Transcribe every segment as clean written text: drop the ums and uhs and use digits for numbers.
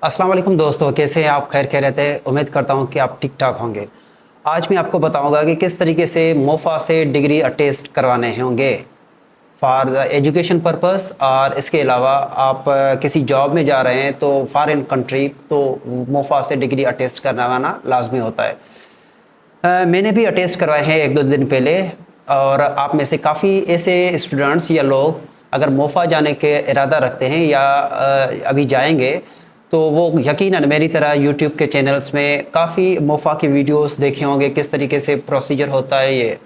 अस्सलाम वालेकुम दोस्तों, कैसे हैं आप? खैर खैरियत है। उम्मीद करता हूं कि आप ठीक ठाक होंगे। आज मैं आपको बताऊंगा कि किस तरीके से मोफा से डिग्री अटेस्ट करवाने होंगे फॉर द एजुकेशन पर्पस। और इसके अलावा आप किसी जॉब में जा रहे हैं तो फॉरेन कंट्री, तो मोफा से डिग्री अटेस्ट करवाना लाजमी होता है। मैंने भी अटेस्ट करवाए हैं एक दो दिन पहले। और आप में से काफ़ी ऐसे स्टूडेंट्स या लोग अगर मोफा जाने के इरादा रखते हैं या अभी जाएंगे, तो वो यकीनन मेरी तरह यूट्यूब के चैनल्स में काफ़ी मोफा के वीडियोस देखे होंगे, किस तरीके से प्रोसीजर होता है। ये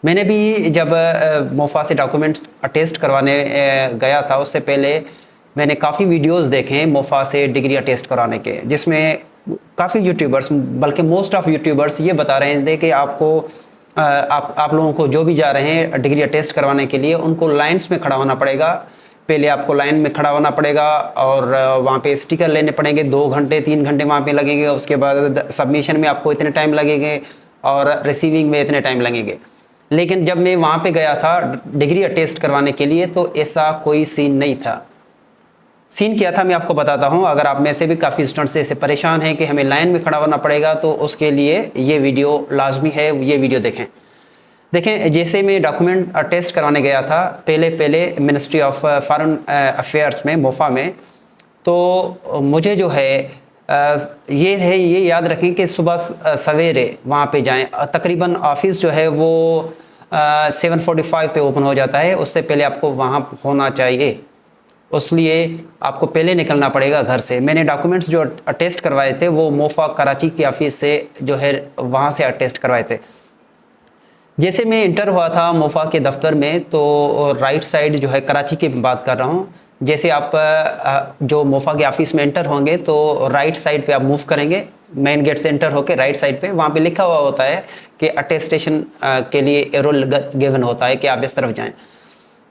मैंने भी जब मोफा से डॉक्यूमेंट अटेस्ट करवाने गया था, उससे पहले मैंने काफ़ी वीडियोस देखे हैं मोफा से डिग्री अटेस्ट कराने के, जिसमें काफ़ी यूट्यूबर्स, बल्कि मोस्ट ऑफ यूट्यूबर्स ये बता रहे थे कि आपको आप लोगों को जो भी जा रहे हैं डिग्री अटेस्ट करवाने के लिए, उनको लाइन्स में खड़ा होना पड़ेगा। पहले आपको लाइन में खड़ा होना पड़ेगा और वहाँ पे स्टिकर लेने पड़ेंगे। 2 घंटे 3 घंटे वहाँ पे लगेंगे। उसके बाद सबमिशन में आपको इतने टाइम लगेंगे और रिसीविंग में इतने टाइम लगेंगे। लेकिन जब मैं वहाँ पे गया था डिग्री अटेस्ट करवाने के लिए, तो ऐसा कोई सीन नहीं था। सीन क्या था मैं आपको बताता हूँ। अगर आप में से भी काफ़ी स्टूडेंट्स ऐसे परेशान हैं कि हमें लाइन में खड़ा होना पड़ेगा, तो उसके लिए ये वीडियो लाजमी है, ये वीडियो देखें। जैसे मैं डॉक्यूमेंट अटेस्ट करवाने गया था पहले मिनिस्ट्री ऑफ फॉरेन अफेयर्स में, मोफा में, तो मुझे जो है ये याद रखें कि सुबह सवेरे वहाँ पे जाएं। तकरीबन ऑफिस जो है वो 7:45 पे ओपन हो जाता है। उससे पहले आपको वहाँ होना चाहिए, उसलिए आपको पहले निकलना पड़ेगा घर से। मैंने डॉक्यूमेंट्स जो अटेस्ट करवाए थे वो मोफा कराची की ऑफिस से जो है वहाँ से अटेस्ट करवाए थे। जैसे मैं इंटर हुआ था मोफा के दफ्तर में, तो राइट साइड जो है, कराची की बात कर रहा हूँ, जैसे आप जो मोफा के ऑफिस में इंटर होंगे तो राइट साइड पे आप मूव करेंगे, मेन गेट से इंटर होकर राइट साइड पे, वहाँ पे लिखा हुआ होता है कि अटेस्टेशन के लिए एरो गिवन होता है कि आप इस तरफ जाएं।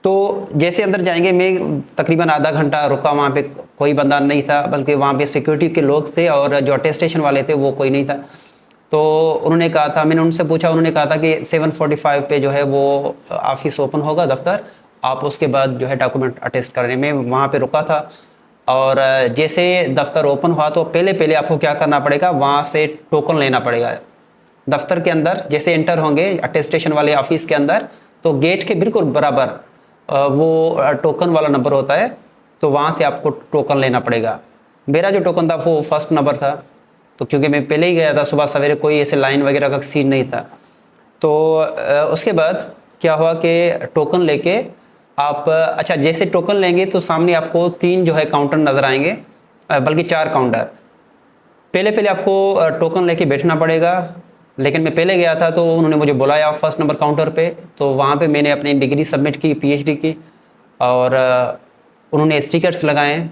तो जैसे अंदर जाएंगे, मैं तकरीबन आधा घंटा रुका, वहाँ पे कोई बंदा नहीं था, बल्कि वहाँ पे सिक्योरिटी के लोग थे और जो अटेस्टेशन वाले थे वो कोई नहीं था। तो उन्होंने कहा था, मैंने उनसे पूछा, उन्होंने कहा था कि 7:45 पे जो है वो ऑफिस ओपन होगा, दफ्तर, आप उसके बाद जो है डॉक्यूमेंट अटेस्ट करने में। वहाँ पे रुका था और जैसे दफ्तर ओपन हुआ तो पहले आपको क्या करना पड़ेगा, वहाँ से टोकन लेना पड़ेगा। दफ्तर के अंदर जैसे एंटर होंगे अटेस्टेशन वाले ऑफिस के अंदर, तो गेट के बिल्कुल बराबर वो टोकन वाला नंबर होता है, तो वहाँ से आपको टोकन लेना पड़ेगा। मेरा जो टोकन था वो फर्स्ट नंबर था, तो क्योंकि मैं पहले ही गया था सुबह सवेरे, कोई ऐसे लाइन वगैरह का सीन नहीं था। तो उसके बाद क्या हुआ कि टोकन लेके आप, अच्छा, जैसे टोकन लेंगे तो सामने आपको 3 जो है काउंटर नज़र आएंगे, बल्कि 4 काउंटर। पहले आपको टोकन लेके बैठना पड़ेगा। लेकिन मैं पहले गया था तो उन्होंने मुझे बुलाया फर्स्ट नंबर काउंटर पे, तो वहाँ पे मैंने अपनी डिग्री सबमिट की, पीएचडी की, और उन्होंने स्टिकर्स लगाए।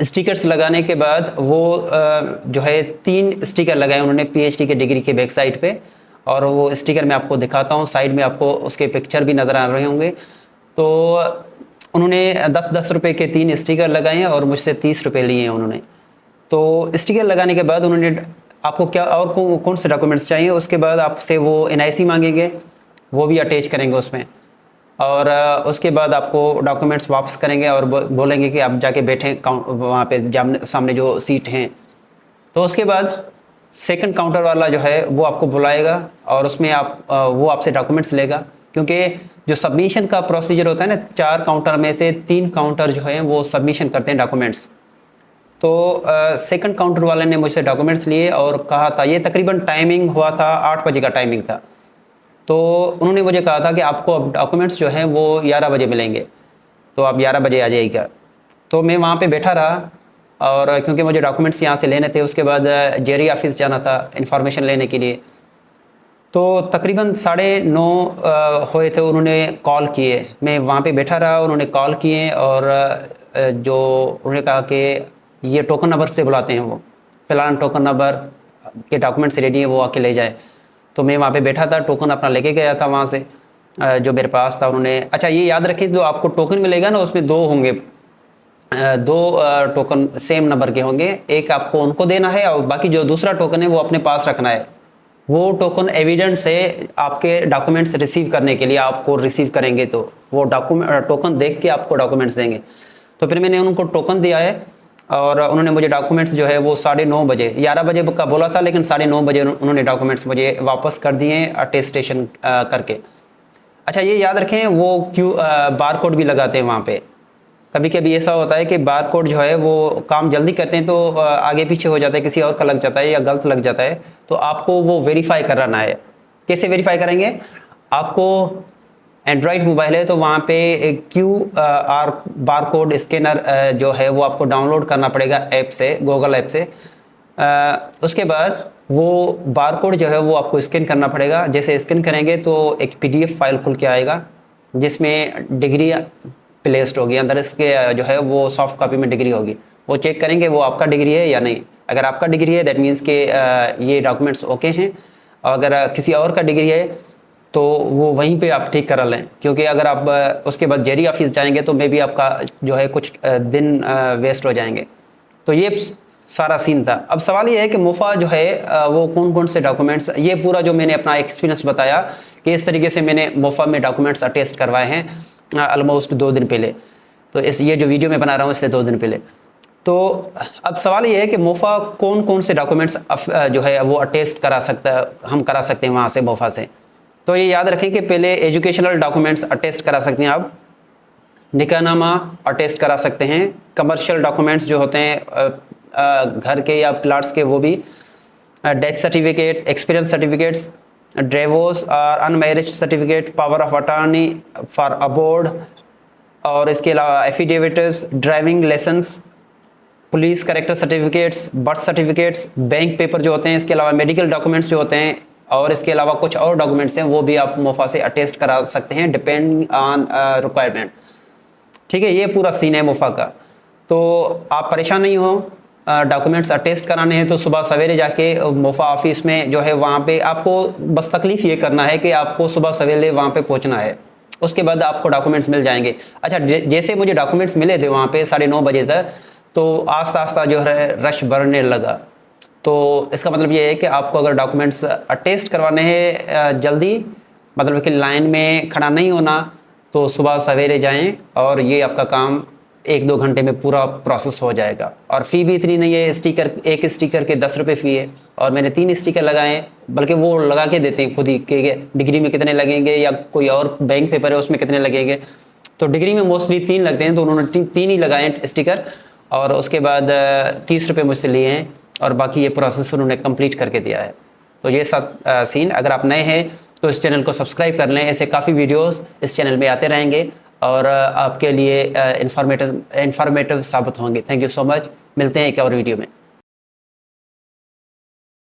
स्टिकर्स लगाने के बाद वो जो है 3 स्टिकर लगाए उन्होंने पीएचडी के डिग्री के बैक साइड पे, और वो स्टिकर मैं आपको दिखाता हूँ। साइड में आपको उसके पिक्चर भी नज़र आ रहे होंगे। तो उन्होंने 10-10 रुपये के 3 स्टिकर लगाए हैं और मुझसे 30 रुपये लिए हैं उन्होंने। तो स्टिकर लगाने के बाद उन्होंने आपको क्या और कौन से डॉक्यूमेंट्स चाहिए, उसके बाद आपसे वो एनआईसी मांगेंगे, वो भी अटैच करेंगे उसमें, और उसके बाद आपको डॉक्यूमेंट्स वापस करेंगे और बोलेंगे कि आप जाके बैठें वहाँ पे सामने जो सीट हैं। तो उसके बाद सेकंड काउंटर वाला जो है वो आपको बुलाएगा और उसमें वो आपसे डॉक्यूमेंट्स लेगा, क्योंकि जो सबमिशन का प्रोसीजर होता है ना, 4 काउंटर में से 3 काउंटर जो है वो सबमिशन करते हैं डॉक्यूमेंट्स। तो सेकंड काउंटर वाले ने मुझसे डॉक्यूमेंट्स लिए और कहा था, ये तकरीबन टाइमिंग हुआ था 8 बजे का टाइमिंग था, तो उन्होंने मुझे कहा था कि आपको अब डॉक्यूमेंट्स जो हैं वो 11 बजे मिलेंगे, तो आप 11 बजे आ जाइएगा। तो मैं वहाँ पे बैठा रहा, और क्योंकि मुझे डॉक्यूमेंट्स यहाँ से लेने थे, उसके बाद जेरी ऑफिस जाना था इंफॉर्मेशन लेने के लिए। तो तकरीबन 9:30 हुए थे, उन्होंने कॉल किए, मैं वहाँ पे बैठा रहा, उन्होंने कॉल किए और जो उन्होंने कहा कि ये टोकन नंबर से बुलाते हैं, वो फ़िलहाल टोकन नंबर के डॉक्यूमेंट्स रेडी हैं, वो आके ले जाए। तो मैं वहाँ पे बैठा था, टोकन अपना लेके गया था वहाँ से जो मेरे पास था। उन्होंने, अच्छा ये याद रखें, जो आपको टोकन मिलेगा ना उसमें 2 होंगे, 2 टोकन सेम नंबर के होंगे। एक आपको उनको देना है और बाकी जो दूसरा टोकन है वो अपने पास रखना है। वो टोकन एविडेंस है आपके डॉक्यूमेंट्स रिसीव करने के लिए, आपको रिसीव करेंगे तो वो टोकन देख के आपको डॉक्यूमेंट्स देंगे। तो फिर मैंने उनको टोकन दिया है और उन्होंने मुझे डॉक्यूमेंट्स जो है वो 9:30 बजे, 11 बजे का बोला था, लेकिन 9:30 बजे उन्होंने डॉक्यूमेंट्स मुझे वापस कर दिए अटेस्टेशन करके। अच्छा, ये याद रखें वो बार कोड भी लगाते हैं वहाँ पे। कभी कभी ऐसा होता है कि बार कोड जो है वो काम जल्दी करते हैं तो आगे पीछे हो जाता है, किसी और का लग जाता है या गलत लग जाता है, तो आपको वो वेरीफाई कराना है। कैसे वेरीफाई करेंगे? आपको एंड्रॉयड मोबाइल है तो वहाँ पे QR बार कोड स्कैनर जो है वो आपको डाउनलोड करना पड़ेगा ऐप से, गूगल ऐप से। उसके बाद वो बार कोड जो है वो आपको स्कैन करना पड़ेगा। जैसे स्कैन करेंगे तो एक PDF फाइल खुल के आएगा जिसमें डिग्री प्लेस्ड होगी, अंदर इसके जो है वो सॉफ्ट कॉपी में डिग्री होगी। वो चेक करेंगे वो आपका डिग्री है या नहीं। अगर आपका डिग्री है दैट मीन्स के ये डॉक्यूमेंट्स ओके हैं। और अगर किसी और का डिग्री है तो वो वहीं पे आप ठीक करा लें, क्योंकि अगर आप उसके बाद जेरी ऑफिस जाएंगे तो मे बी आपका जो है कुछ दिन वेस्ट हो जाएंगे। तो ये सारा सीन था। अब सवाल ये है कि मोफा जो है वो कौन कौन से डॉक्यूमेंट्स, ये पूरा जो मैंने अपना एक्सपीरियंस बताया कि इस तरीके से मैंने मोफा में डॉक्यूमेंट्स अटेस्ट करवाए हैं ऑलमोस्ट 2 दिन पहले। तो ये जो वीडियो मैं बना रहा हूँ इससे 2 दिन पहले। तो अब सवाल ये है कि मोफा कौन कौन से डॉक्यूमेंट्स जो है वो अटेस्ट हम करा सकते हैं वहाँ से, मोफा से। तो ये याद रखें कि पहले एजुकेशनल डॉक्यूमेंट्स अटेस्ट करा सकते हैं आप, निकाहनामा अटेस्ट करा सकते हैं, कमर्शियल डॉक्यूमेंट्स जो होते हैं घर के या प्लाट्स के वो भी, death certificate, experience certificates, divorce और unmarried certificate, power of attorney for abroad, और इसके अलावा affidavits, driving licence, police character certificates, birth certificates, bank paper जो होते हैं, इसके अलावा मेडिकल डॉक्यूमेंट्स जो होते हैं, और इसके अलावा कुछ और डॉक्यूमेंट्स हैं वो भी आप मोफा से अटेस्ट करा सकते हैं डिपेंडिंग ऑन रिक्वायरमेंट। ठीक है, ये पूरा सीन है मोफा का। तो आप परेशान नहीं हो, डॉक्यूमेंट्स अटेस्ट कराने हैं तो सुबह सवेरे जाके मोफा ऑफिस में जो है वहाँ पे आपको बस तकलीफ़ ये करना है कि आपको सुबह सवेरे वहाँ पे पहुँचना है, उसके बाद आपको डॉक्यूमेंट्स मिल जाएंगे। अच्छा, जैसे मुझे डॉक्यूमेंट्स मिले थे वहाँ पे 9:30 बजे तक, तो आस्ता आस्ता जो है रश बढ़ने लगा। तो इसका मतलब ये है कि आपको अगर डॉक्यूमेंट्स अटेस्ट करवाने हैं जल्दी, मतलब कि लाइन में खड़ा नहीं होना, तो सुबह सवेरे जाएं और ये आपका काम 1-2 घंटे में पूरा प्रोसेस हो जाएगा। और फ़ी भी इतनी नहीं है, एक स्टिकर के 10 रुपये फ़ी है, और मैंने 3 स्टिकर लगाए हैं, बल्कि वो लगा के देते हैं खुद ही कि डिग्री में कितने लगेंगे या कोई और बैंक पेपर है उसमें कितने लगेंगे। तो डिग्री में मोस्टली 3 लगते हैं, तो उन्होंने 3 ही लगाए स्टिकर, और उसके बाद 30 रुपये मुझसे लिए हैं, और बाकी ये प्रोसेस उन्होंने कंप्लीट करके दिया है। तो ये सब सीन, अगर आप नए हैं तो इस चैनल को सब्सक्राइब कर लें, ऐसे काफ़ी वीडियोस इस चैनल में आते रहेंगे और आपके लिए इंफॉर्मेटिव साबित होंगे। थैंक यू सो मच, मिलते हैं एक और वीडियो में।